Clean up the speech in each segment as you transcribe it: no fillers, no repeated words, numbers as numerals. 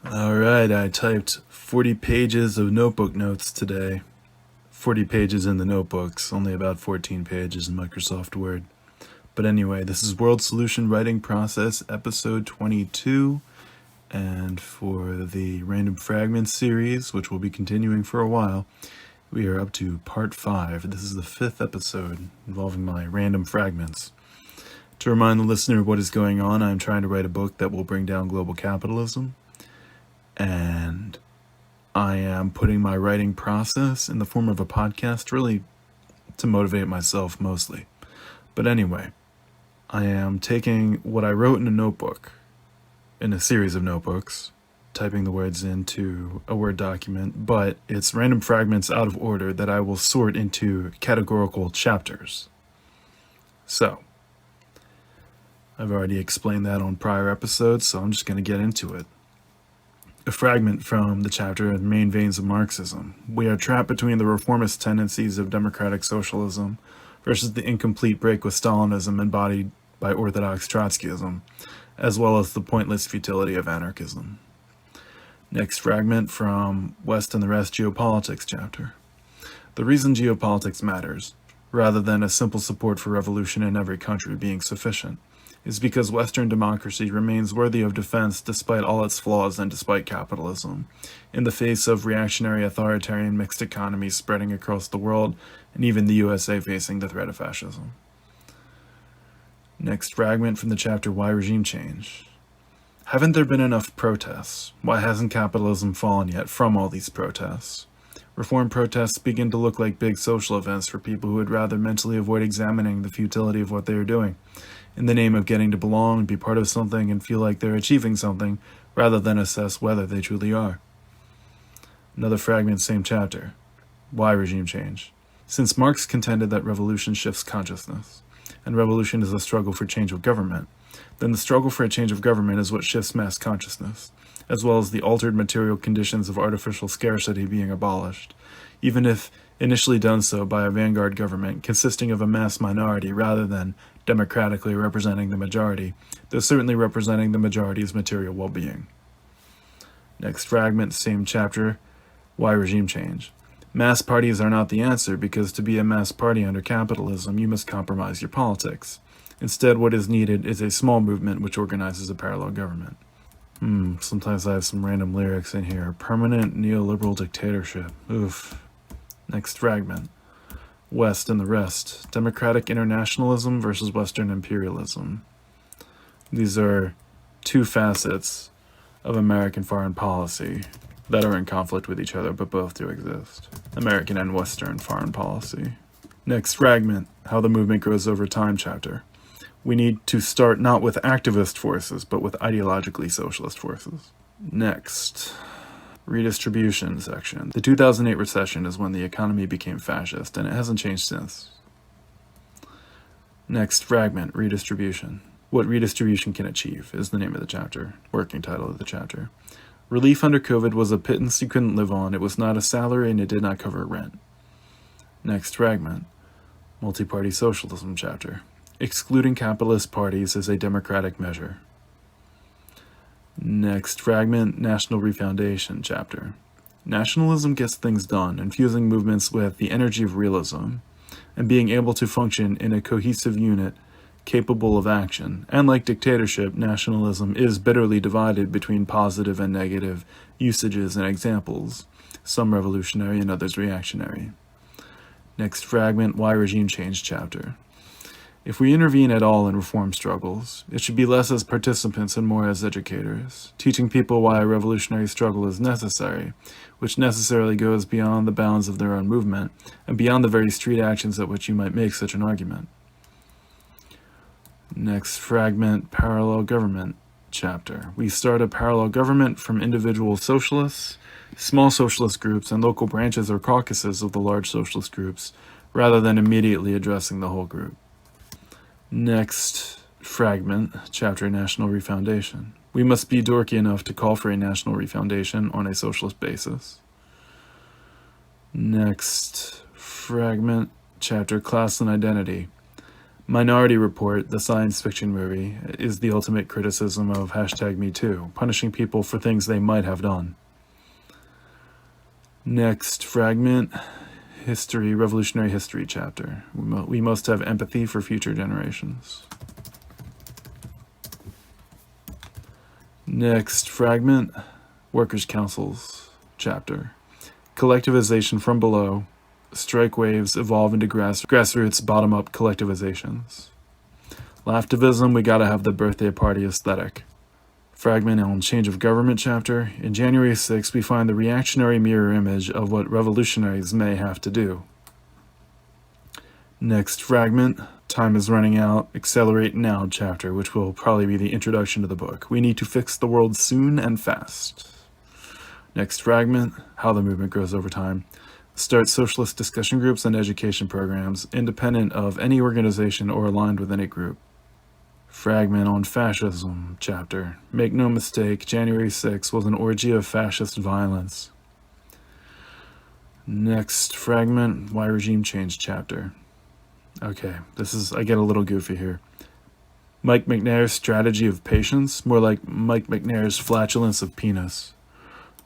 Alright, I typed 40 pages of notebook notes today. 40 pages in the notebooks, only about 14 pages in Microsoft Word. But anyway, this is World Solution Writing Process, episode 22. And for the Random Fragments series, which will be continuing for a while, we are up to part 5. This is the 5th episode involving my random fragments. To remind the listener of what is going on, I am trying to write a book that will bring down global capitalism. And I am putting my writing process in the form of a podcast, really to motivate myself mostly. But anyway, I am taking what I wrote in a notebook, in a series of notebooks, typing the words into a Word document, but it's random fragments out of order that I will sort into categorical chapters. So, I've already explained that on prior episodes, so I'm just going to get into it. A fragment from the chapter The Main Veins of Marxism. We are trapped between the reformist tendencies of democratic socialism versus the incomplete break with Stalinism embodied by orthodox Trotskyism, as well as the pointless futility of anarchism. Next fragment from West and the Rest Geopolitics chapter. The reason geopolitics matters, rather than a simple support for revolution in every country being sufficient, is because Western democracy remains worthy of defense despite all its flaws and despite capitalism, in the face of reactionary authoritarian mixed economies spreading across the world, and even the USA facing the threat of fascism. Next fragment from the chapter Why Regime Change. Haven't there been enough protests? Why hasn't capitalism fallen yet from all these protests? Reform protests begin to look like big social events for people who would rather mentally avoid examining the futility of what they are doing, in the name of getting to belong, be part of something, and feel like they're achieving something, rather than assess whether they truly are. Another fragment, same chapter. Why Regime Change? Since Marx contended that revolution shifts consciousness, and revolution is a struggle for change of government, then the struggle for a change of government is what shifts mass consciousness, as well as the altered material conditions of artificial scarcity being abolished, even if initially done so by a vanguard government consisting of a mass minority rather than democratically representing the majority, though certainly representing the majority's material well-being. Next fragment, same chapter, Why Regime Change. Mass parties are not the answer because to be a mass party under capitalism, you must compromise your politics. Instead, what is needed is a small movement which organizes a parallel government. Sometimes I have some random lyrics in here. Permanent neoliberal dictatorship. Oof. Next fragment. West and the Rest. Democratic internationalism versus Western imperialism. These are two facets of American foreign policy that are in conflict with each other, but both do exist. American and Western foreign policy. Next fragment. How the movement grows over time chapter. We need to start not with activist forces, but with ideologically socialist forces. Next. Redistribution section. The 2008 recession is when the economy became fascist, and it hasn't changed since. Next fragment, redistribution. What redistribution can achieve is the name of the chapter, working title of the chapter. Relief under COVID was a pittance you couldn't live on. It was not a salary and it did not cover rent. Next fragment, multi-party socialism chapter. Excluding capitalist parties is a democratic measure. Next fragment, National Refoundation chapter. Nationalism gets things done, infusing movements with the energy of realism, and being able to function in a cohesive unit capable of action. And like dictatorship, nationalism is bitterly divided between positive and negative usages and examples, some revolutionary and others reactionary. Next fragment, Why Regime Change chapter. If we intervene at all in reform struggles, it should be less as participants and more as educators, teaching people why a revolutionary struggle is necessary, which necessarily goes beyond the bounds of their own movement, and beyond the very street actions at which you might make such an argument. Next fragment, Parallel Government chapter. We start a parallel government from individual socialists, small socialist groups, and local branches or caucuses of the large socialist groups, rather than immediately addressing the whole group. Next fragment, chapter National Refoundation. We must be dorky enough to call for a national refoundation on a socialist basis. Next fragment, chapter Class and Identity. Minority Report, the science fiction movie, is the ultimate criticism of #MeToo, punishing people for things they might have done. Next fragment, revolutionary history chapter. We must have empathy for future generations. Next fragment, workers' councils chapter. Collectivization from below. Strike waves evolve into grassroots bottom-up collectivizations. Laftivism, we gotta have the birthday party aesthetic. Fragment on change of government chapter. In January 6, we find the reactionary mirror image of what revolutionaries may have to do. Next fragment, time is running out, accelerate now chapter, which will probably be the introduction to the book. We need to fix the world soon and fast. Next fragment, how the movement grows over time. Start socialist discussion groups and education programs, independent of any organization or aligned with any group. Fragment on fascism chapter. Make no mistake, January 6 was an orgy of fascist violence. Next fragment, why regime change chapter. Okay, I get a little goofy here. Mike McNair's strategy of patience, more like Mike McNair's flatulence of penis.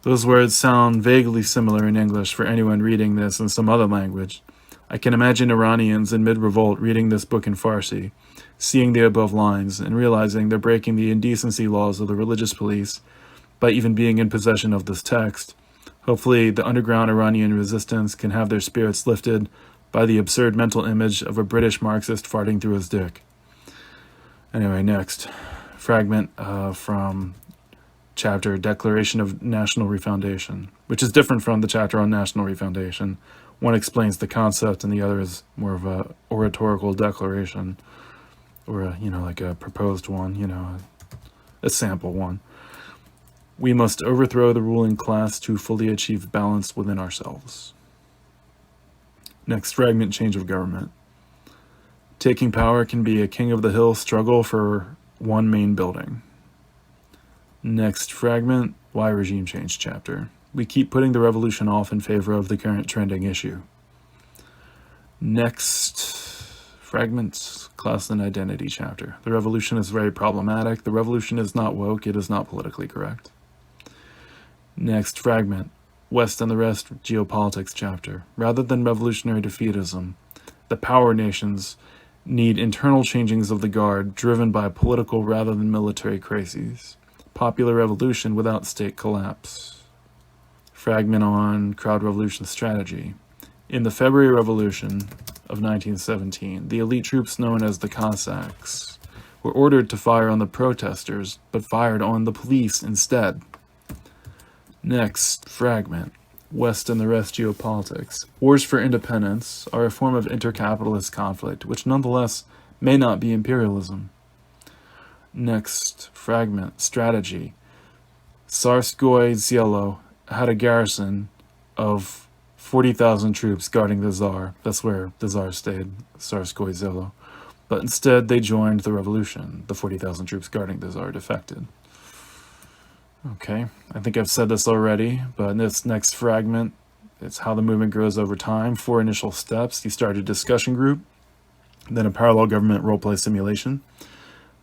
Those words sound vaguely similar in English for anyone reading this in some other language. I can imagine Iranians in mid-revolt reading this book in Farsi, seeing the above lines, and realizing they're breaking the indecency laws of the religious police by even being in possession of this text. Hopefully, the underground Iranian resistance can have their spirits lifted by the absurd mental image of a British Marxist farting through his dick. Anyway, next fragment from chapter Declaration of National Refoundation, which is different from the chapter on National Refoundation. One explains the concept and the other is more of a oratorical declaration, or like a proposed one, a sample one. We must overthrow the ruling class to fully achieve balance within ourselves. Next fragment, change of government. Taking power can be a king of the hill struggle for one main building. Next fragment, why regime change chapter. We keep putting the revolution off in favor of the current trending issue. Next fragments, class and identity chapter. The revolution is very problematic. The revolution is not woke. It is not politically correct. Next fragment, West and the Rest geopolitics chapter. Rather than revolutionary defeatism, the power nations need internal changings of the guard driven by political rather than military crises. Popular revolution without state collapse. Fragment on crowd revolution strategy. In the February Revolution of 1917, the elite troops known as the Cossacks were ordered to fire on the protesters, but fired on the police instead. Next fragment, West and the Rest geopolitics. Wars for independence are a form of intercapitalist conflict, which nonetheless may not be imperialism. Next fragment, strategy. Tsarskoye Selo had a garrison of 40,000 troops guarding the Tsar. That's where the Tsar stayed, Tsarskoye Selo. But instead they joined the revolution. The 40,000 troops guarding the Tsar defected. Okay, I think I've said this already, but in this next fragment, it's how the movement grows over time. 4 initial steps. You start a discussion group, then a parallel government roleplay simulation,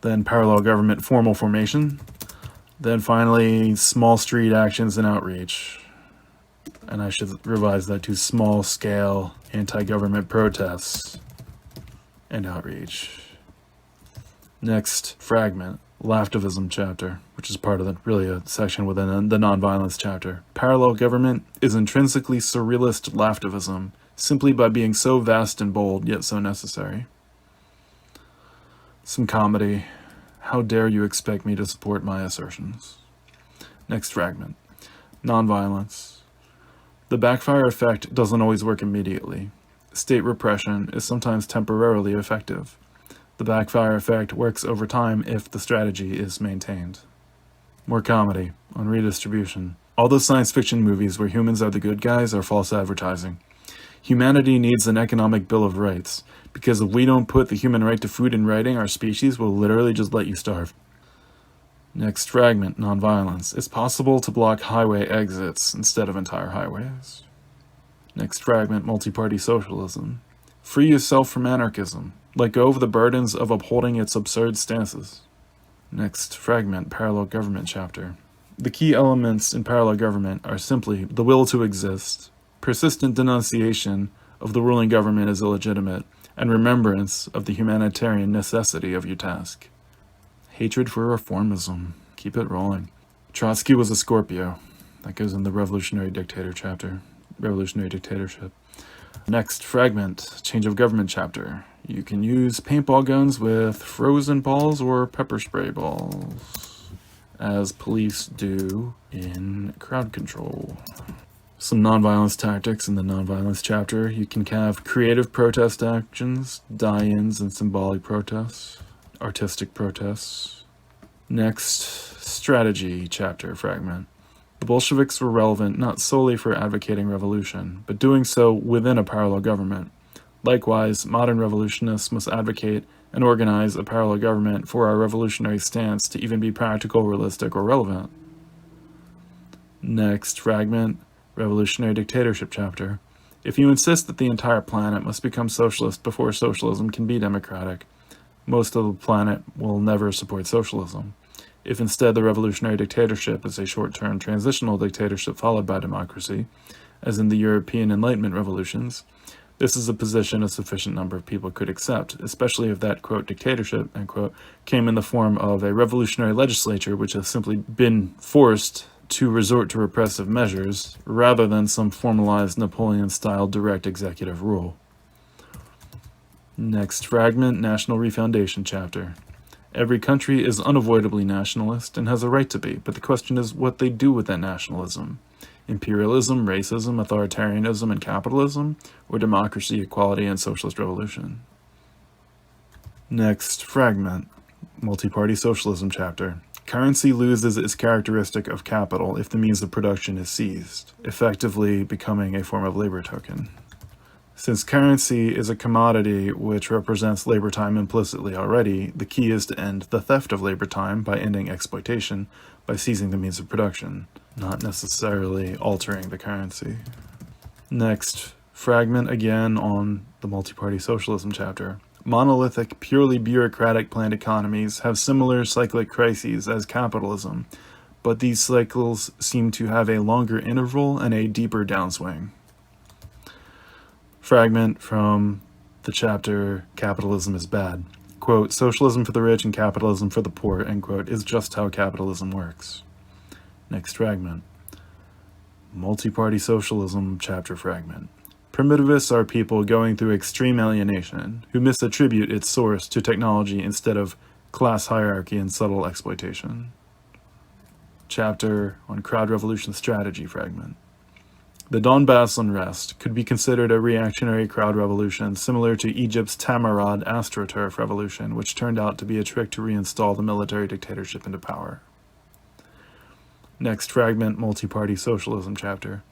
then parallel government formal formation, then finally small street actions and outreach. And I should revise that to small scale anti-government protests and outreach. Next fragment, Laftivism chapter, which is part of a section within the nonviolence chapter. Parallel government is intrinsically surrealist Laftivism, simply by being so vast and bold, yet so necessary. Some comedy. How dare you expect me to support my assertions? Next fragment. Nonviolence. The backfire effect doesn't always work immediately. State repression is sometimes temporarily effective. The backfire effect works over time if the strategy is maintained. More comedy on redistribution. All those science fiction movies where humans are the good guys are false advertising. Humanity needs an economic bill of rights, because if we don't put the human right to food in writing, our species will literally just let you starve. Next fragment, nonviolence. It's possible to block highway exits instead of entire highways. Next fragment, multi-party socialism. Free yourself from anarchism. Let go of the burdens of upholding its absurd stances. Next fragment, parallel government chapter. The key elements in parallel government are simply the will to exist, persistent denunciation of the ruling government as illegitimate, and remembrance of the humanitarian necessity of your task. Hatred for reformism. Keep it rolling. Trotsky was a Scorpio. That goes in the Revolutionary Dictator chapter. Revolutionary Dictatorship. Next fragment, change of government chapter. You can use paintball guns with frozen balls or pepper spray balls, as police do in crowd control. Some nonviolence tactics in the nonviolence chapter. You can have creative protest actions, die-ins and symbolic protests, artistic protests. Next, strategy chapter fragment. The Bolsheviks were relevant not solely for advocating revolution, but doing so within a parallel government. Likewise, modern revolutionists must advocate and organize a parallel government for our revolutionary stance to even be practical, realistic, or relevant. Next fragment, revolutionary dictatorship chapter. If you insist that the entire planet must become socialist before socialism can be democratic, most of the planet will never support socialism. If instead the revolutionary dictatorship is a short-term transitional dictatorship followed by democracy, as in the European Enlightenment revolutions, this is a position a sufficient number of people could accept, especially if that, quote, dictatorship, end quote, came in the form of a revolutionary legislature which has simply been forced to resort to repressive measures, rather than some formalized Napoleon-style direct executive rule. Next fragment, National Refoundation chapter. Every country is unavoidably nationalist and has a right to be, but the question is what they do with that nationalism. Imperialism, racism, authoritarianism, and capitalism, or democracy, equality, and socialist revolution. Next fragment, multi-party socialism chapter. Currency loses its characteristic of capital if the means of production is seized, effectively becoming a form of labor token. Since currency is a commodity which represents labor time implicitly already, the key is to end the theft of labor time by ending exploitation, by seizing the means of production, not necessarily altering the currency. Next fragment, again on the multi-party socialism chapter. Monolithic, purely bureaucratic planned economies have similar cyclic crises as capitalism, but these cycles seem to have a longer interval and a deeper downswing. Fragment from the chapter, Capitalism is Bad. Quote, socialism for the rich and capitalism for the poor, end quote, is just how capitalism works. Next fragment. Multi-party socialism chapter fragment. Primitivists are people going through extreme alienation, who misattribute its source to technology instead of class hierarchy and subtle exploitation. Chapter on crowd revolution strategy fragment. The Donbass unrest could be considered a reactionary crowd revolution similar to Egypt's Tamarad AstroTurf revolution, which turned out to be a trick to reinstall the military dictatorship into power. Next fragment, multi-party socialism chapter.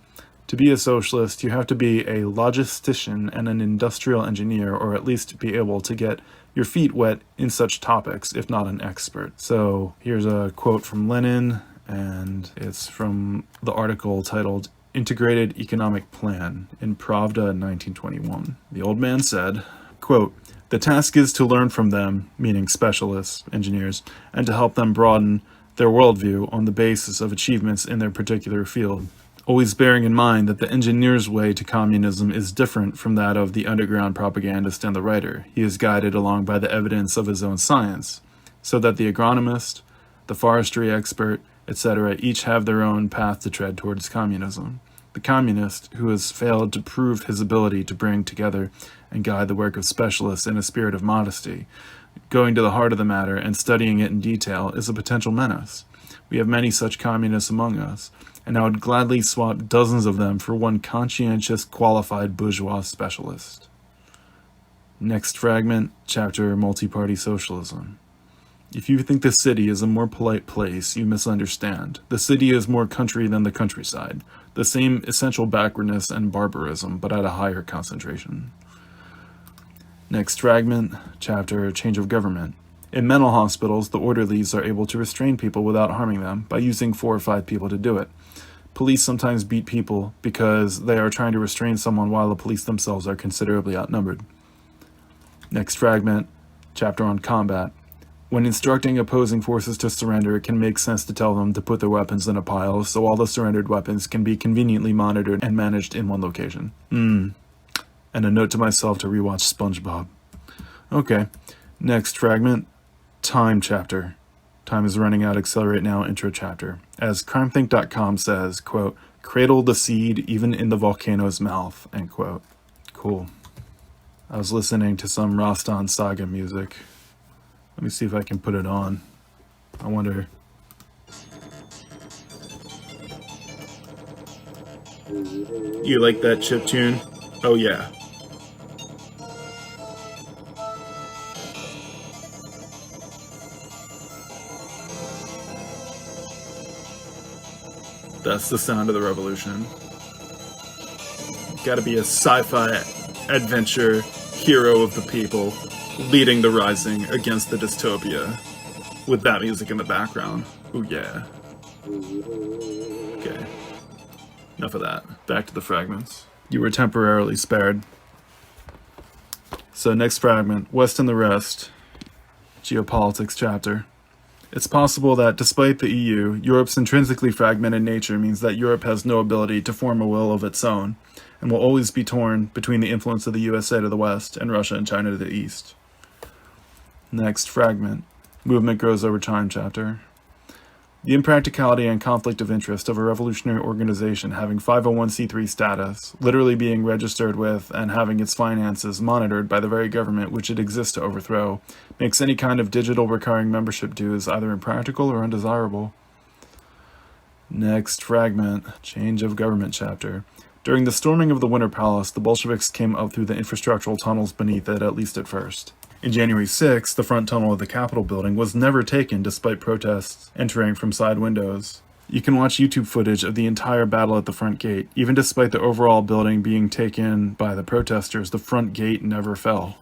To be a socialist, you have to be a logistician and an industrial engineer, or at least be able to get your feet wet in such topics, if not an expert. So here's a quote from Lenin, and it's from the article titled Integrated Economic Plan in Pravda in 1921. The old man said, quote, the task is to learn from them, meaning specialists, engineers, and to help them broaden their worldview on the basis of achievements in their particular field, always bearing in mind that the engineer's way to communism is different from that of the underground propagandist and the writer. He is guided along by the evidence of his own science, so that the agronomist, the forestry expert, etc., each have their own path to tread towards communism. The communist, who has failed to prove his ability to bring together and guide the work of specialists in a spirit of modesty, going to the heart of the matter and studying it in detail, is a potential menace. We have many such communists among us, and I would gladly swap dozens of them for one conscientious, qualified bourgeois specialist. Next fragment, chapter Multi-Party Socialism. If you think the city is a more polite place, you misunderstand. The city is more country than the countryside. The same essential backwardness and barbarism, but at a higher concentration. Next fragment, chapter Change of Government. In mental hospitals, the orderlies are able to restrain people without harming them by using 4 or 5 people to do it. Police sometimes beat people because they are trying to restrain someone while the police themselves are considerably outnumbered. Next fragment, chapter on combat. When instructing opposing forces to surrender, it can make sense to tell them to put their weapons in a pile so all the surrendered weapons can be conveniently monitored and managed in one location. And a note to myself to rewatch SpongeBob. Okay, next fragment, time chapter. Time is running out, accelerate now, intro chapter. As crimethink.com says, quote, cradle the seed even in the volcano's mouth, end quote. Cool. I was listening to some Rostan Saga music. Let me see if I can put it on. I wonder. You like that chip tune? Oh yeah. That's the sound of the revolution. Gotta be a sci-fi adventure hero of the people, leading the rising against the dystopia, with that music in the background. Ooh yeah. Okay. Enough of that. Back to the fragments. You were temporarily spared. So next fragment, West and the Rest, geopolitics chapter. It's possible that despite the EU, Europe's intrinsically fragmented nature means that Europe has no ability to form a will of its own, and will always be torn between the influence of the USA to the west and Russia and China to the east. Next fragment, movement grows over time chapter. The impracticality and conflict of interest of a revolutionary organization having 501c3 status, literally being registered with and having its finances monitored by the very government which it exists to overthrow, makes any kind of digital recurring membership dues either impractical or undesirable. Next fragment, change of government chapter. During the storming of the Winter Palace, the Bolsheviks came up through the infrastructural tunnels beneath it, at least at first. In January 6, the front tunnel of the Capitol building was never taken despite protests entering from side windows. You can watch YouTube footage of the entire battle at the front gate. Even despite the overall building being taken by the protesters, the front gate never fell.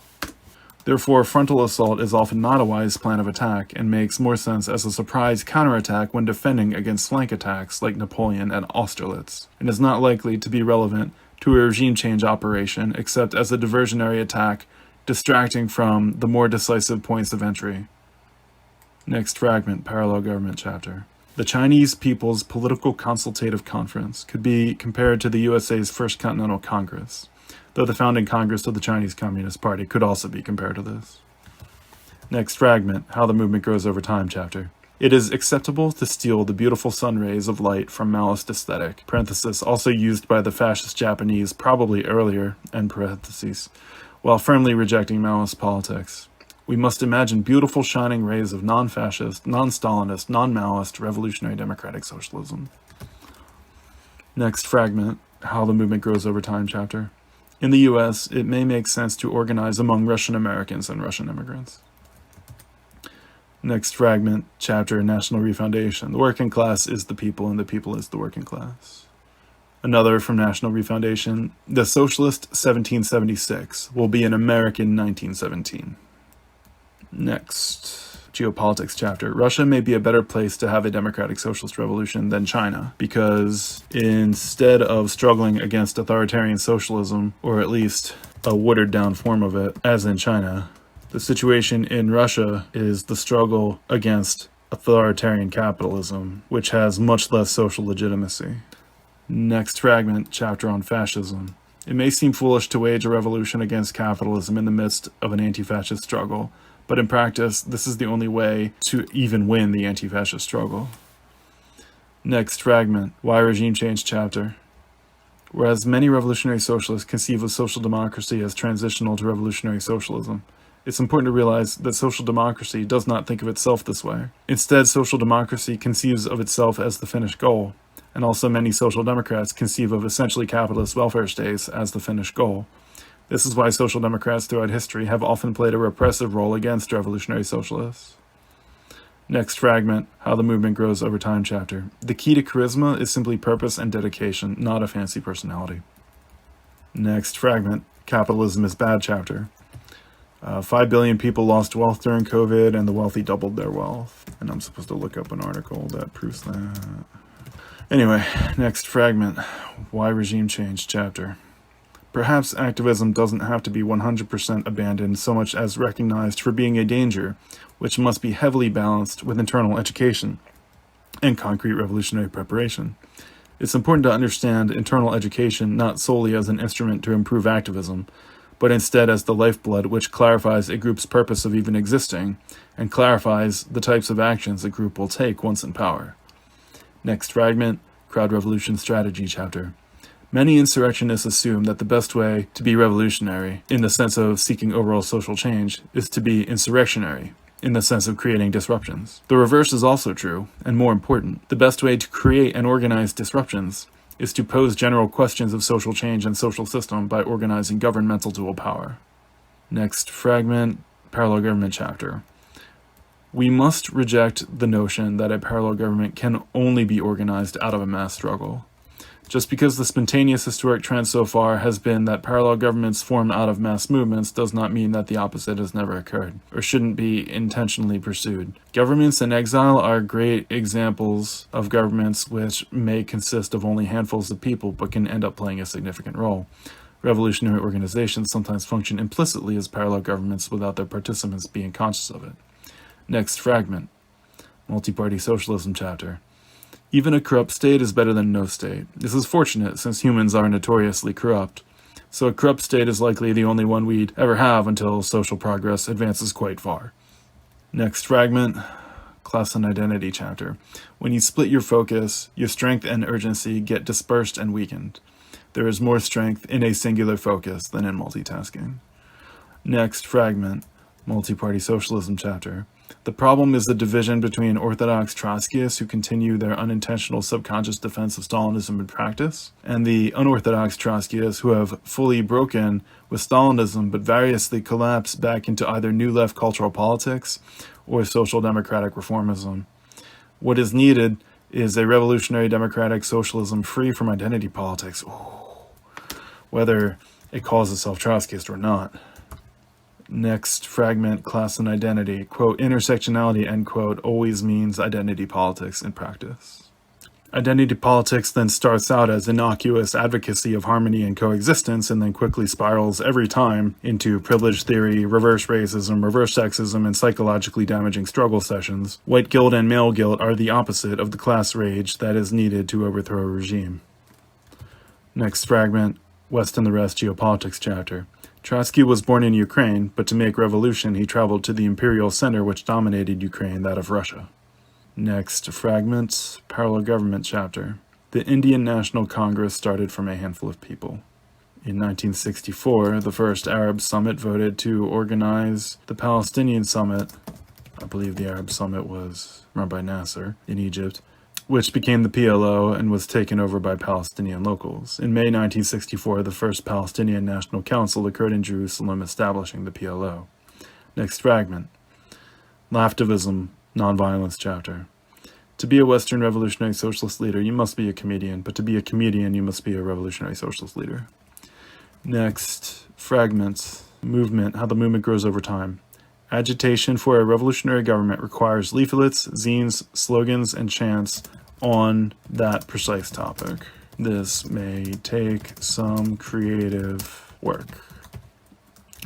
Therefore, frontal assault is often not a wise plan of attack and makes more sense as a surprise counterattack when defending against flank attacks like Napoleon at Austerlitz, and is not likely to be relevant to a regime change operation except as a diversionary attack distracting from the more decisive points of entry. Next fragment, parallel government chapter. The Chinese People's Political Consultative Conference could be compared to the USA's First Continental Congress, though the founding Congress of the Chinese Communist Party could also be compared to this. Next fragment, how the movement grows over time chapter. It is acceptable to steal the beautiful sun rays of light from Maoist aesthetic, parenthesis, also used by the fascist Japanese probably earlier, end parentheses, while firmly rejecting Maoist politics. We must imagine beautiful shining rays of non-fascist, non-Stalinist, non-Maoist, revolutionary democratic socialism. Next fragment, how the movement grows over time chapter. In the US, it may make sense to organize among Russian Americans and Russian immigrants. Next fragment, chapter, National Refoundation. The working class is the people and the people is the working class. Another from National Refoundation, the Socialist 1776 will be an American 1917. Next, geopolitics chapter. Russia may be a better place to have a democratic socialist revolution than China, because instead of struggling against authoritarian socialism, or at least a watered down form of it, as in China, the situation in Russia is the struggle against authoritarian capitalism, which has much less social legitimacy. Next fragment, chapter on fascism. It may seem foolish to wage a revolution against capitalism in the midst of an anti-fascist struggle, but in practice, this is the only way to even win the anti-fascist struggle. Next fragment, why regime change chapter. Whereas many revolutionary socialists conceive of social democracy as transitional to revolutionary socialism, it's important to realize that social democracy does not think of itself this way. Instead, social democracy conceives of itself as the finished goal. And also many social democrats conceive of essentially capitalist welfare states as the finished goal. This is why social democrats throughout history have often played a repressive role against revolutionary socialists. Next fragment, how the movement grows over time chapter. The key to charisma is simply purpose and dedication, not a fancy personality. Next fragment, capitalism is bad chapter. 5 billion people lost wealth during COVID and the wealthy doubled their wealth. And I'm supposed to look up an article that proves that. Anyway, next fragment, why regime change chapter. Perhaps activism doesn't have to be 100% abandoned so much as recognized for being a danger, which must be heavily balanced with internal education and concrete revolutionary preparation. It's important to understand internal education not solely as an instrument to improve activism, but instead as the lifeblood which clarifies a group's purpose of even existing and clarifies the types of actions a group will take once in power. Next fragment, Crowd Revolution Strategy chapter. Many insurrectionists assume that the best way to be revolutionary, in the sense of seeking overall social change, is to be insurrectionary, in the sense of creating disruptions. The reverse is also true, and more important. The best way to create and organize disruptions is to pose general questions of social change and social system by organizing governmental dual power. Next fragment, Parallel Government chapter. We must reject the notion that a parallel government can only be organized out of a mass struggle. Just because the spontaneous historic trend so far has been that parallel governments form out of mass movements does not mean that the opposite has never occurred, or shouldn't be intentionally pursued. Governments in exile are great examples of governments which may consist of only handfuls of people but can end up playing a significant role. Revolutionary organizations sometimes function implicitly as parallel governments without their participants being conscious of it. Next fragment, Multi-Party Socialism chapter. Even a corrupt state is better than no state. This is fortunate, since humans are notoriously corrupt. So a corrupt state is likely the only one we'd ever have until social progress advances quite far. Next fragment, Class and Identity chapter. When you split your focus, your strength and urgency get dispersed and weakened. There is more strength in a singular focus than in multitasking. Next fragment, Multi-Party Socialism chapter. The problem is the division between orthodox Trotskyists who continue their unintentional subconscious defense of Stalinism in practice, and the unorthodox Trotskyists who have fully broken with Stalinism but variously collapse back into either new left cultural politics or social democratic reformism. What is needed is a revolutionary democratic socialism free from identity politics, whether it calls itself Trotskyist or not. Next fragment, Class and Identity. Quote, intersectionality, end quote, always means identity politics in practice. Identity politics then starts out as innocuous advocacy of harmony and coexistence and then quickly spirals every time into privilege theory, reverse racism, reverse sexism, and psychologically damaging struggle sessions. White guilt and male guilt are the opposite of the class rage that is needed to overthrow a regime. Next fragment, West and the Rest Geopolitics chapter. Trotsky was born in Ukraine, but to make revolution he traveled to the imperial center which dominated Ukraine, that of Russia. Next fragment, Parallel Government chapter. The Indian National Congress started from a handful of people. In 1964, the first Arab summit voted to organize the Palestinian summit. I believe the Arab summit was run by Nasser in Egypt, which became the PLO and was taken over by Palestinian locals. In May 1964, the first Palestinian National Council occurred in Jerusalem, establishing the PLO. Next fragment, Laftivism, Nonviolence chapter. To be a Western revolutionary socialist leader, you must be a comedian, but to be a comedian, you must be a revolutionary socialist leader. Next fragments, Movement, how the movement grows over time. Agitation for a revolutionary government requires leaflets, zines, slogans, and chants on that precise topic. This may take some creative work.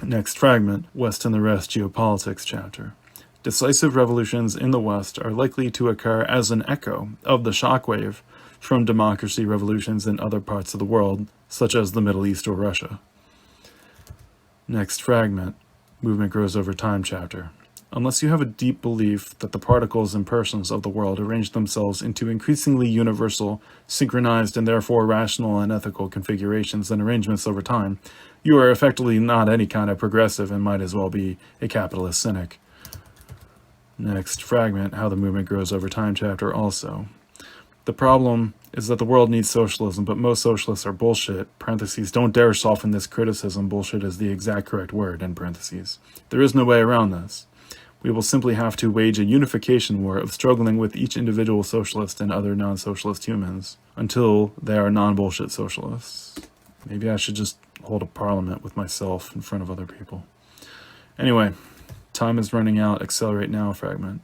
Next fragment, West and the Rest Geopolitics chapter. Decisive revolutions in the West are likely to occur as an echo of the shockwave from democracy revolutions in other parts of the world, such as the Middle East or Russia. Next fragment, Movement Grows Over Time chapter. Unless you have a deep belief that the particles and persons of the world arrange themselves into increasingly universal, synchronized, and therefore rational and ethical configurations and arrangements over time, you are effectively not any kind of progressive and might as well be a capitalist cynic. Next fragment, How the Movement Grows Over Time chapter also. The problem is that the world needs socialism, but most socialists are bullshit, parentheses, don't dare soften this criticism, bullshit is the exact correct word, end parentheses. There is no way around this. We will simply have to wage a unification war of struggling with each individual socialist and other non-socialist humans until they are non-bullshit socialists. Maybe I should just hold a parliament with myself in front of other people. Anyway, time is running out, accelerate now fragment.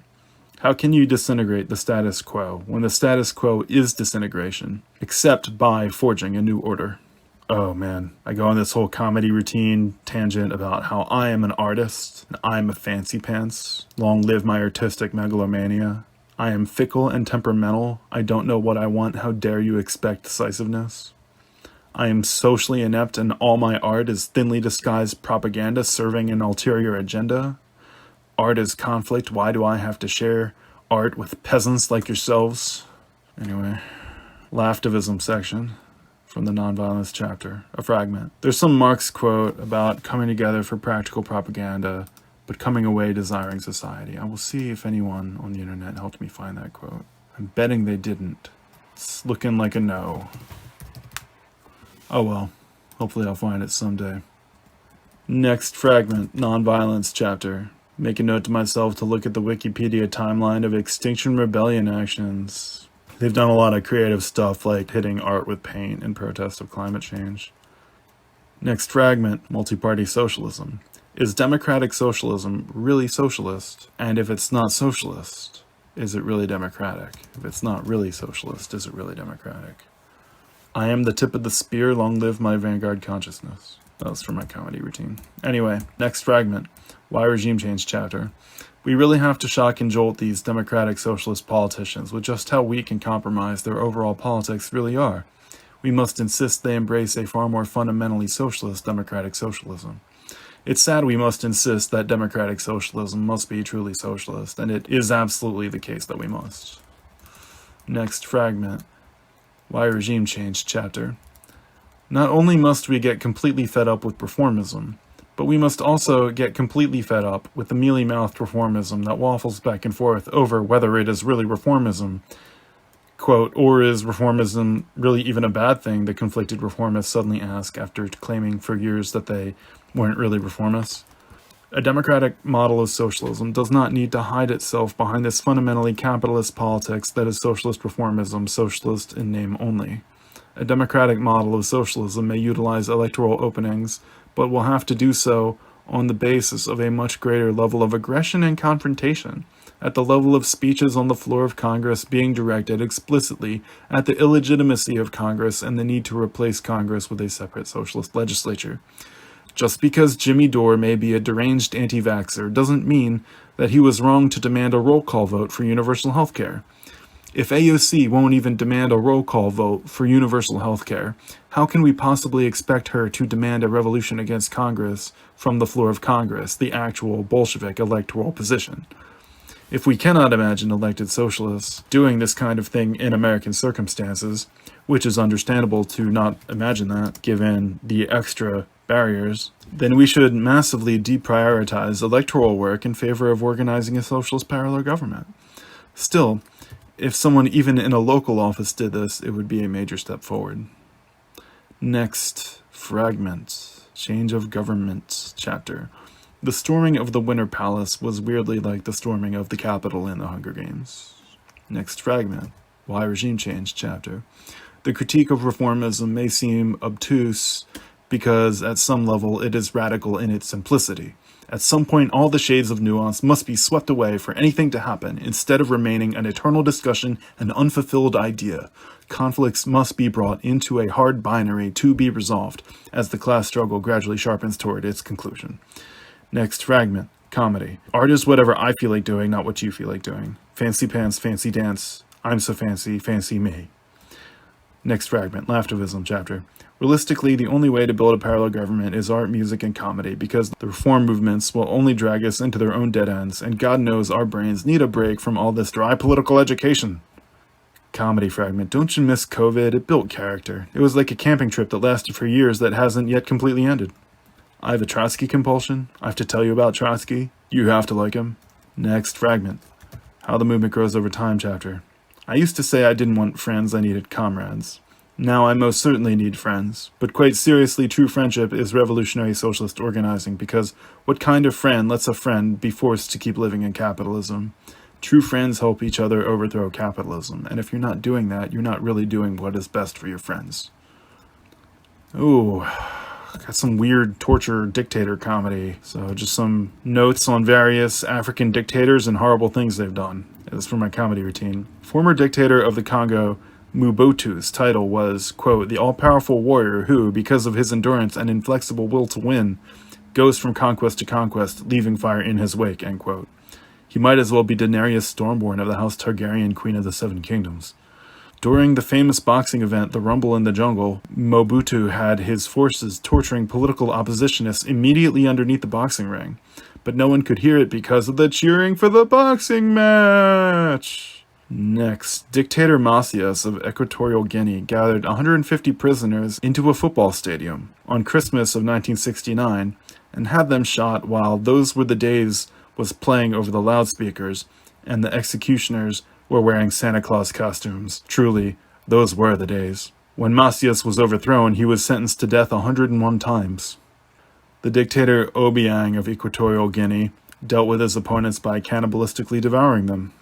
How can you disintegrate the status quo when the status quo is disintegration, except by forging a new order? Oh man, I go on this whole comedy routine tangent about how I am an artist, and I am a fancy pants, long live my artistic megalomania. I am fickle and temperamental, I don't know what I want, how dare you expect decisiveness. I am socially inept and all my art is thinly disguised propaganda serving an ulterior agenda. Art is conflict, why do I have to share art with peasants like yourselves? Anyway, Laftivism section from the nonviolence chapter, a fragment. There's some Marx quote about coming together for practical propaganda, but coming away desiring society. I will see if anyone on the internet helped me find that quote. I'm betting they didn't. It's looking like a no. Oh well, hopefully I'll find it someday. Next fragment, nonviolence chapter. Make a note to myself to look at the Wikipedia timeline of Extinction Rebellion actions. They've done a lot of creative stuff like hitting art with paint in protest of climate change. Next fragment, multi-party socialism. Is democratic socialism really socialist? And if it's not socialist, is it really democratic? If it's not really socialist, is it really democratic? I am the tip of the spear, long live my vanguard consciousness. That was from my comedy routine. Anyway, next fragment, why regime change chapter. We really have to shock and jolt these democratic socialist politicians with just how weak and compromised their overall politics really are. We must insist they embrace a far more fundamentally socialist democratic socialism. It's sad we must insist that democratic socialism must be truly socialist, and it is absolutely the case that we must. Next fragment, why regime change chapter. Not only must we get completely fed up with reformism, but we must also get completely fed up with the mealy-mouthed reformism that waffles back and forth over whether it is really reformism. Quote, or is reformism really even a bad thing, the conflicted reformists suddenly ask after claiming for years that they weren't really reformists. A democratic model of socialism does not need to hide itself behind this fundamentally capitalist politics that is socialist reformism, socialist in name only. A democratic model of socialism may utilize electoral openings, but will have to do so on the basis of a much greater level of aggression and confrontation, at the level of speeches on the floor of Congress being directed explicitly at the illegitimacy of Congress and the need to replace Congress with a separate socialist legislature. Just because Jimmy Dore may be a deranged anti-vaxxer doesn't mean that he was wrong to demand a roll call vote for universal health care. If AOC won't even demand a roll call vote for universal health care, how can we possibly expect her to demand a revolution against Congress from the floor of Congress, the actual Bolshevik electoral position? If we cannot imagine elected socialists doing this kind of thing in American circumstances, which is understandable to not imagine that given the extra barriers, then we should massively deprioritize electoral work in favor of organizing a socialist parallel government. Still, if someone even in a local office did this, it would be a major step forward. Next, Fragments, Change of Government chapter. The storming of the Winter Palace was weirdly like the storming of the Capitol in the Hunger Games. Next fragment, Why Regime Change chapter. The critique of reformism may seem obtuse because at some level it is radical in its simplicity. At some point, all the shades of nuance must be swept away for anything to happen, instead of remaining an eternal discussion and unfulfilled idea. Conflicts must be brought into a hard binary to be resolved, as the class struggle gradually sharpens toward its conclusion. Next fragment, Comedy. Art is whatever I feel like doing, not what you feel like doing. Fancy pants, fancy dance. I'm so fancy, fancy me. Next fragment, Laftivism chapter. Realistically, the only way to build a parallel government is art, music, and comedy, because the reform movements will only drag us into their own dead ends, and God knows our brains need a break from all this dry political education. Comedy fragment. Don't you miss COVID? It built character. It was like a camping trip that lasted for years that hasn't yet completely ended. I have a Trotsky compulsion. I have to tell you about Trotsky. You have to like him. Next fragment. How the movement grows over time chapter. I used to say I didn't want friends, I needed comrades. Now I most certainly need friends, but quite seriously, true friendship is revolutionary socialist organizing, because what kind of friend lets a friend be forced to keep living in capitalism? True friends help each other overthrow capitalism, and if you're not doing that, you're not really doing what is best for your friends. Ooh, got some weird torture dictator comedy, so just some notes on various African dictators and horrible things they've done. This is from my comedy routine. Former dictator of the Congo, Mobutu's title was, quote, the all-powerful warrior who, because of his endurance and inflexible will to win, goes from conquest to conquest, leaving fire in his wake, end quote. He might as well be Daenerys Stormborn of the House Targaryen, Queen of the Seven Kingdoms. During the famous boxing event, the Rumble in the Jungle, Mobutu had his forces torturing political oppositionists immediately underneath the boxing ring, but no one could hear it because of the cheering for the boxing match. Next, dictator Macias of Equatorial Guinea gathered 150 prisoners into a football stadium on Christmas of 1969 and had them shot while Those Were the Days was playing over the loudspeakers, and the executioners were wearing Santa Claus costumes. Truly, those were the days. When Macias was overthrown, he was sentenced to death 101 times. The dictator Obiang of Equatorial Guinea dealt with his opponents by cannibalistically devouring them.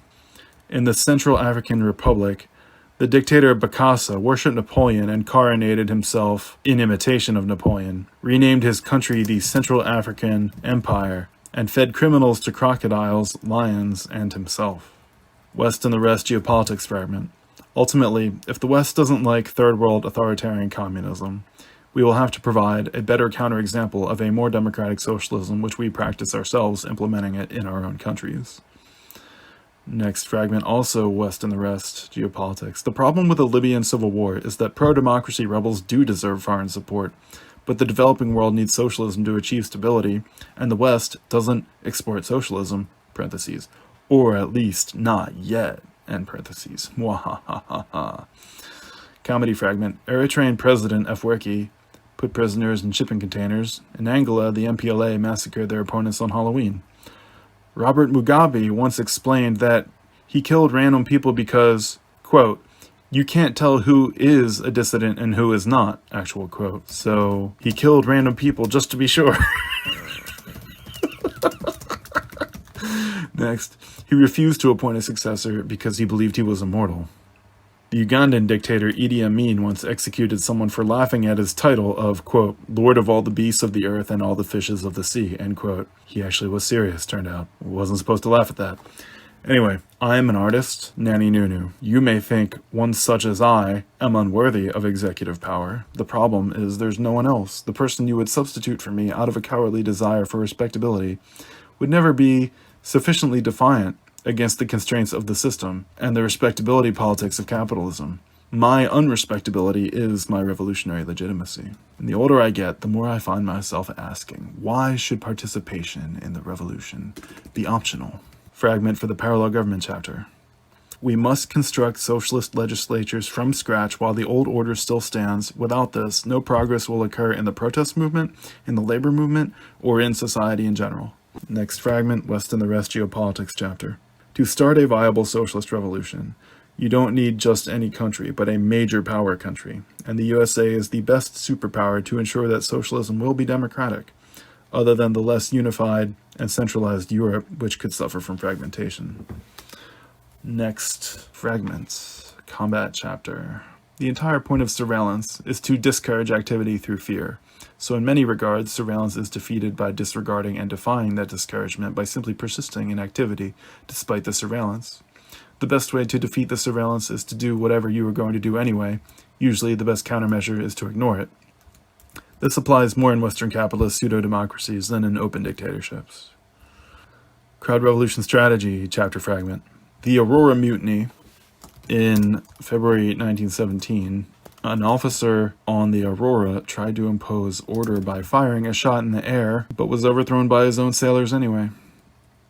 In the Central African Republic, the dictator Bokassa worshipped Napoleon and coronated himself in imitation of Napoleon, renamed his country the Central African Empire, and fed criminals to crocodiles, lions, and himself. West and the Rest geopolitics fragment. Ultimately, if the West doesn't like third world authoritarian communism, we will have to provide a better counterexample of a more democratic socialism which we practice ourselves, implementing it in our own countries. Next fragment, also West and the Rest geopolitics. The problem with the Libyan civil war is that pro-democracy rebels do deserve foreign support, but the developing world needs socialism to achieve stability, and the West doesn't export socialism, parentheses, or at least not yet, end parentheses. Mwahahaha. Comedy fragment. Eritrean President Afwerki put prisoners in shipping containers. In Angola, the MPLA massacred their opponents on Halloween. Robert Mugabe once explained that he killed random people because, quote, you can't tell who is a dissident and who is not, actual quote. So he killed random people just to be sure. Next, he refused to appoint a successor because he believed he was immortal. The Ugandan dictator Idi Amin once executed someone for laughing at his title of, quote, Lord of all the beasts of the earth and all the fishes of the sea, end quote. He actually was serious, turned out. Wasn't supposed to laugh at that. Anyway, I am an artist, Nanny Nunu. You may think one such as I am unworthy of executive power. The problem is there's no one else. The person you would substitute for me out of a cowardly desire for respectability would never be sufficiently defiant against the constraints of the system and the respectability politics of capitalism. My unrespectability is my revolutionary legitimacy. And the older I get, the more I find myself asking, why should participation in the revolution be optional? Fragment for the parallel government chapter. We must construct socialist legislatures from scratch while the old order still stands. Without this, no progress will occur in the protest movement, in the labor movement, or in society in general. Next fragment, West and the Rest geopolitics chapter. To start a viable socialist revolution, you don't need just any country, but a major power country, and the USA is the best superpower to ensure that socialism will be democratic, other than the less unified and centralized Europe, which could suffer from fragmentation. Next, Fragments, combat chapter. The entire point of surveillance is to discourage activity through fear. So in many regards, surveillance is defeated by disregarding and defying that discouragement by simply persisting in activity despite the surveillance. The best way to defeat the surveillance is to do whatever you are going to do anyway. Usually the best countermeasure is to ignore it. This applies more in Western capitalist pseudo-democracies than in open dictatorships. Crowd Revolution Strategy, chapter fragment. The Aurora Mutiny in February 1917. An officer on the Aurora tried to impose order by firing a shot in the air, but was overthrown by his own sailors anyway.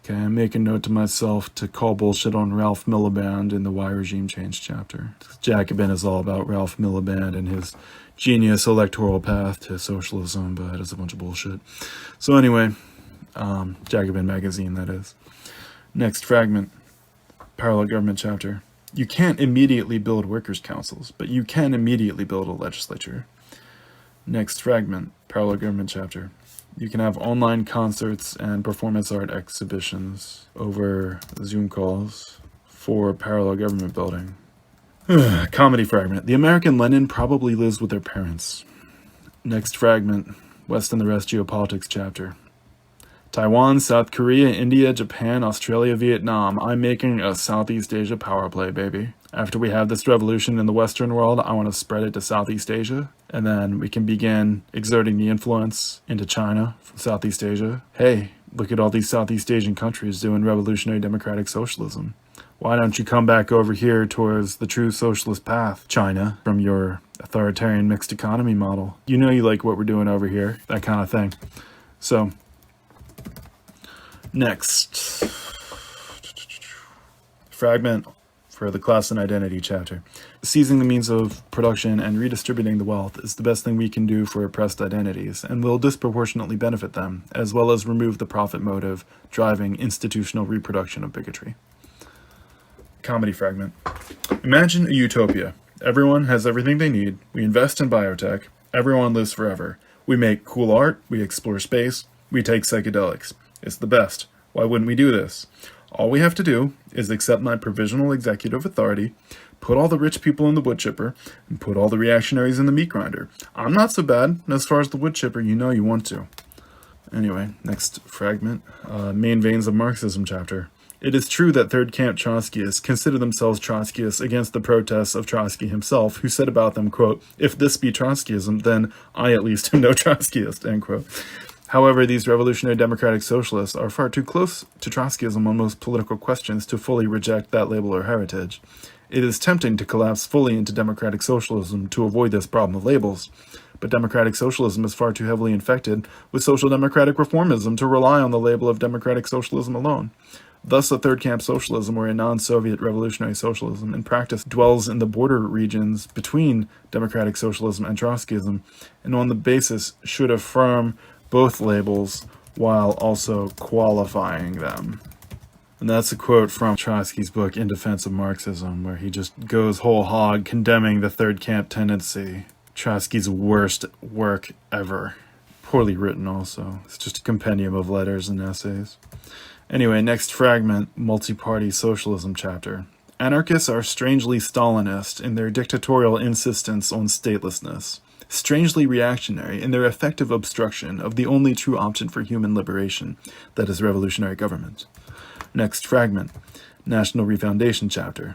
Okay, I'm making note to myself to call bullshit on Ralph Miliband in the Why Regime Change chapter. Jacobin is all about Ralph Miliband and his genius electoral path to socialism, but it's a bunch of bullshit. So anyway, Jacobin magazine, that is. Next fragment, parallel government chapter. You can't immediately build workers' councils, but you can immediately build a legislature. Next fragment, parallel government chapter. You can have online concerts and performance art exhibitions over Zoom calls for parallel government building. Comedy fragment. The American Lenin probably lives with their parents. Next fragment, West and the Rest geopolitics chapter. Taiwan, South Korea, India, Japan, Australia, Vietnam. I'm making a Southeast Asia power play, baby. After we have this revolution in the Western world, I want to spread it to Southeast Asia, and then we can begin exerting the influence into China from Southeast Asia. Hey, look at all these Southeast Asian countries doing revolutionary democratic socialism. Why don't you come back over here towards the true socialist path, China, from your authoritarian mixed economy model? You know you like what we're doing over here, that kind of thing. So, next. Fragment for the class and identity chapter. Seizing the means of production and redistributing the wealth is the best thing we can do for oppressed identities, and will disproportionately benefit them, as well as remove the profit motive driving institutional reproduction of bigotry. Comedy fragment. Imagine a utopia. Everyone has everything they need. We invest in biotech. Everyone lives forever. We make cool art. We explore space. We take psychedelics. It's the best. Why wouldn't we do this? All we have to do is accept my provisional executive authority, put all the rich people in the wood chipper, and put all the reactionaries in the meat grinder. I'm not so bad. And as far as the wood chipper, you know you want to. Anyway, next fragment. Main veins of Marxism chapter. It is true that third camp Trotskyists consider themselves Trotskyists against the protests of Trotsky himself, who said about them, quote, "If this be Trotskyism, then I at least am no Trotskyist," end quote. However, these revolutionary democratic socialists are far too close to Trotskyism on most political questions to fully reject that label or heritage. It is tempting to collapse fully into democratic socialism to avoid this problem of labels, but democratic socialism is far too heavily infected with social democratic reformism to rely on the label of democratic socialism alone. Thus, a third camp socialism, or a non-Soviet revolutionary socialism, in practice dwells in the border regions between democratic socialism and Trotskyism, and on the basis should affirm both labels while also qualifying them. And that's a quote from Trotsky's book, In Defense of Marxism, where he just goes whole hog condemning the third camp tendency. Trotsky's worst work ever. Poorly written also. It's just a compendium of letters and essays. Anyway, next fragment, multi-party socialism chapter. Anarchists are strangely Stalinist in their dictatorial insistence on statelessness, strangely reactionary in their effective obstruction of the only true option for human liberation, that is revolutionary government. Next fragment, National Refoundation chapter.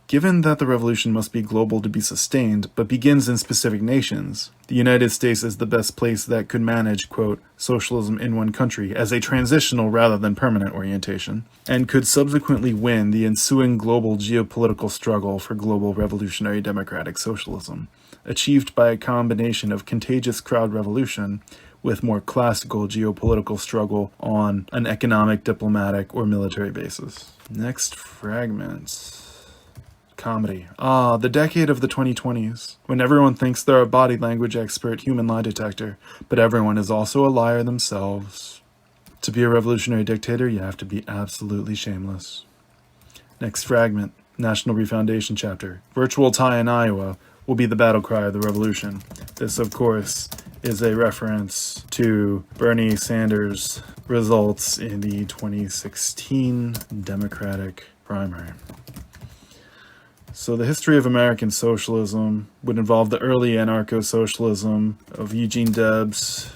Given that the revolution must be global to be sustained, but begins in specific nations, the United States is the best place that could manage, quote, socialism in one country as a transitional rather than permanent orientation, and could subsequently win the ensuing global geopolitical struggle for global revolutionary democratic socialism, achieved by a combination of contagious crowd revolution with more classical geopolitical struggle on an economic, diplomatic, or military basis. Next fragment. Comedy. The decade of the 2020s, when everyone thinks they're a body language expert human lie detector, but everyone is also a liar themselves. To be a revolutionary dictator, you have to be absolutely shameless. Next fragment, National Refoundation chapter. Virtual tie in Iowa will be the battle cry of the revolution. This, of course, is a reference to Bernie Sanders' results in the 2016 Democratic primary. So the history of American socialism would involve the early anarcho-socialism of Eugene Debs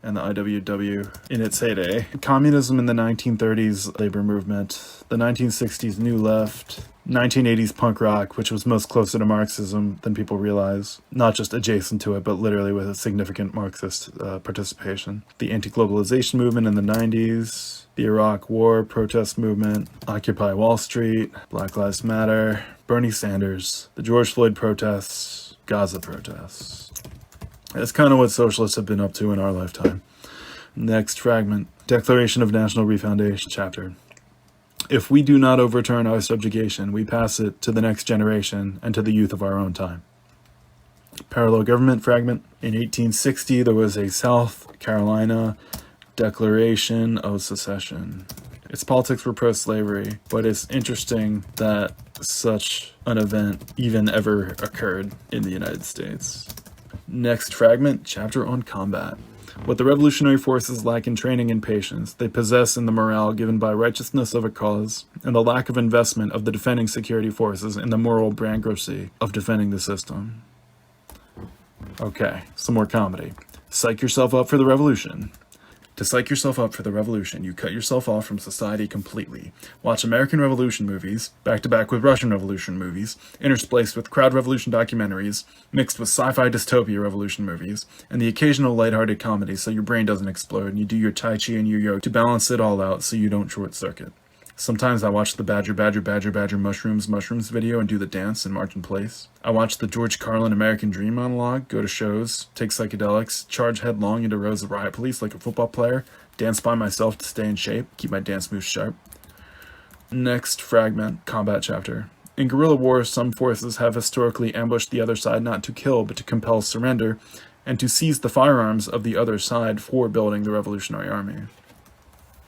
and the IWW in its heyday, communism in the 1930s labor movement, the 1960s New Left, 1980s punk rock, which was most closer to Marxism than people realize, not just adjacent to it, but literally with a significant Marxist participation, the anti-globalization movement in the 90s, the Iraq War protest movement, Occupy Wall Street, Black Lives Matter, Bernie Sanders, the George Floyd protests, Gaza protests. That's kind of what socialists have been up to in our lifetime. Next fragment, Declaration of National Refoundation chapter. If we do not overturn our subjugation, we pass it to the next generation and to the youth of our own time. Parallel government fragment. In 1860, there was a South Carolina Declaration of Secession. Its politics were pro-slavery, but it's interesting that such an event even ever occurred in the United States. Next fragment, chapter on combat. What the revolutionary forces lack in training and patience, they possess in the morale given by righteousness of a cause, and the lack of investment of the defending security forces in the moral bankruptcy of defending the system. Okay, some more comedy. Psych yourself up for the revolution. To psych yourself up for the revolution, you cut yourself off from society completely. Watch American Revolution movies, back-to-back with Russian Revolution movies, interspliced with crowd revolution documentaries, mixed with sci-fi dystopia revolution movies, and the occasional lighthearted comedy so your brain doesn't explode and you do your Tai Chi and your yoga to balance it all out so you don't short-circuit. Sometimes I watch the Badger Mushrooms video and do the dance and march in place. I watch the George Carlin American Dream monologue, go to shows, take psychedelics, charge headlong into rows of riot police like a football player, dance by myself to stay in shape, keep my dance moves sharp. Next fragment, combat chapter. In guerrilla wars, some forces have historically ambushed the other side not to kill but to compel surrender and to seize the firearms of the other side for building the Revolutionary Army.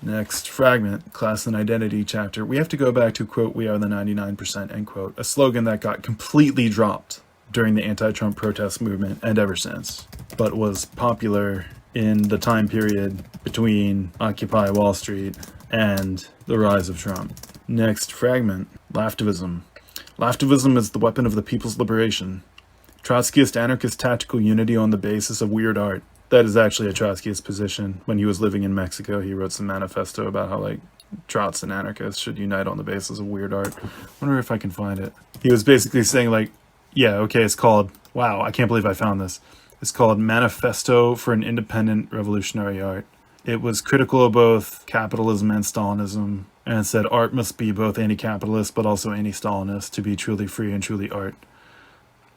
Next fragment, class and identity chapter. We have to go back to, quote, "We are the 99%," end quote, a slogan that got completely dropped during the anti-Trump protest movement and ever since, but was popular in the time period between Occupy Wall Street and the rise of Trump. Next fragment, Laftivism. Laftivism is the weapon of the people's liberation. Trotskyist anarchist tactical unity on the basis of weird art. That is actually a Trotskyist position. When he was living in Mexico, he wrote some manifesto about how, Trots and anarchists should unite on the basis of weird art. I wonder if I can find it. He was basically saying, it's called, wow, I can't believe I found this. It's called Manifesto for an Independent Revolutionary Art. It was critical of both capitalism and Stalinism, and said art must be both anti-capitalist but also anti-Stalinist to be truly free and truly art.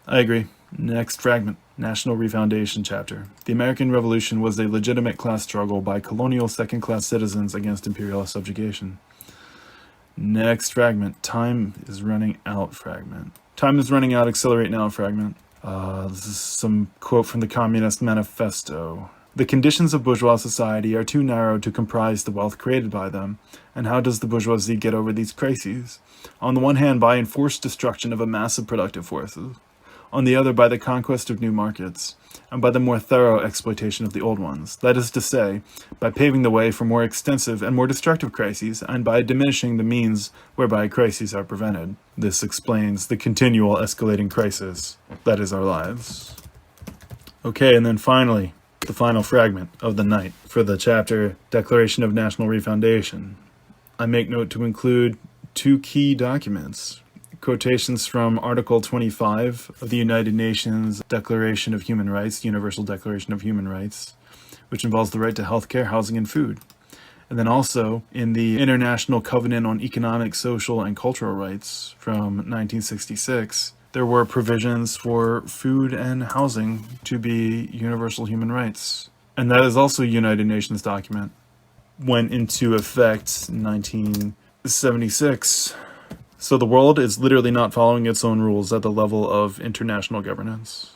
I agree. Next fragment, National Refoundation chapter. The American Revolution was a legitimate class struggle by colonial second-class citizens against imperial subjugation. Next fragment, Time is running out fragment. Time is running out, accelerate now fragment. This is some quote from the Communist Manifesto. The conditions of bourgeois society are too narrow to comprise the wealth created by them. And how does the bourgeoisie get over these crises? On the one hand, by enforced destruction of a mass of productive forces. On the other, by the conquest of new markets, and by the more thorough exploitation of the old ones. That is to say, by paving the way for more extensive and more destructive crises, and by diminishing the means whereby crises are prevented. This explains the continual escalating crisis that is our lives. Okay, and then finally, the final fragment of the night for the chapter Declaration of National Refoundation. I make note to include two key documents. Quotations from Article 25 of the United Nations Declaration of Human Rights, Universal Declaration of Human Rights, which involves the right to healthcare, housing, and food. And then also in the International Covenant on Economic, Social, and Cultural Rights from 1966, there were provisions for food and housing to be universal human rights. And that is also a United Nations document. Went into effect in 1976. So the world is literally not following its own rules at the level of international governance.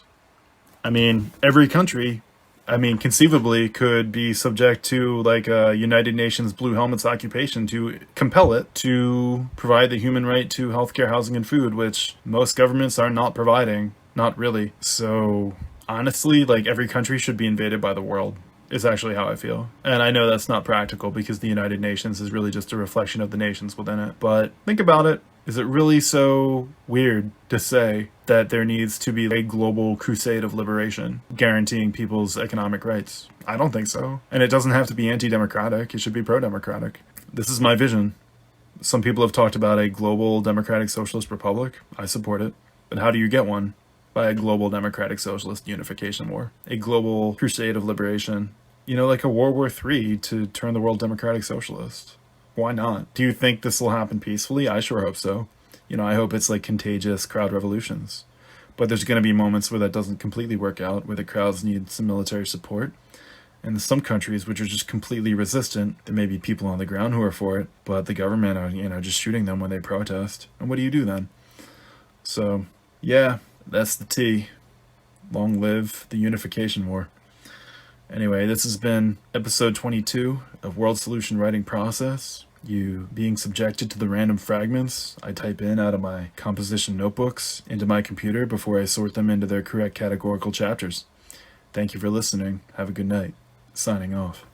Every country, conceivably could be subject to a United Nations Blue Helmets occupation to compel it to provide the human right to healthcare, housing, and food, which most governments are not providing. Not really. So honestly, every country should be invaded by the world. Is actually how I feel. And I know that's not practical because the United Nations is really just a reflection of the nations within it. But think about it. Is it really so weird to say that there needs to be a global crusade of liberation guaranteeing people's economic rights? I don't think so. And it doesn't have to be anti-democratic. It should be pro-democratic. This is my vision. Some people have talked about a global democratic socialist republic. I support it. But how do you get one? By a global democratic socialist unification war. A global crusade of liberation. Like a World War III to turn the world democratic socialist. Why not? Do you think this will happen peacefully? I sure hope so. I hope it's contagious crowd revolutions. But there's going to be moments where that doesn't completely work out, where the crowds need some military support. And in some countries which are just completely resistant, there may be people on the ground who are for it, but the government are, just shooting them when they protest. And what do you do then? So, yeah, that's the T. Long live the unification war. Anyway, this has been episode 22 of World Solution Writing Process. You being subjected to the random fragments I type in out of my composition notebooks into my computer before I sort them into their correct categorical chapters. Thank you for listening. Have a good night. Signing off.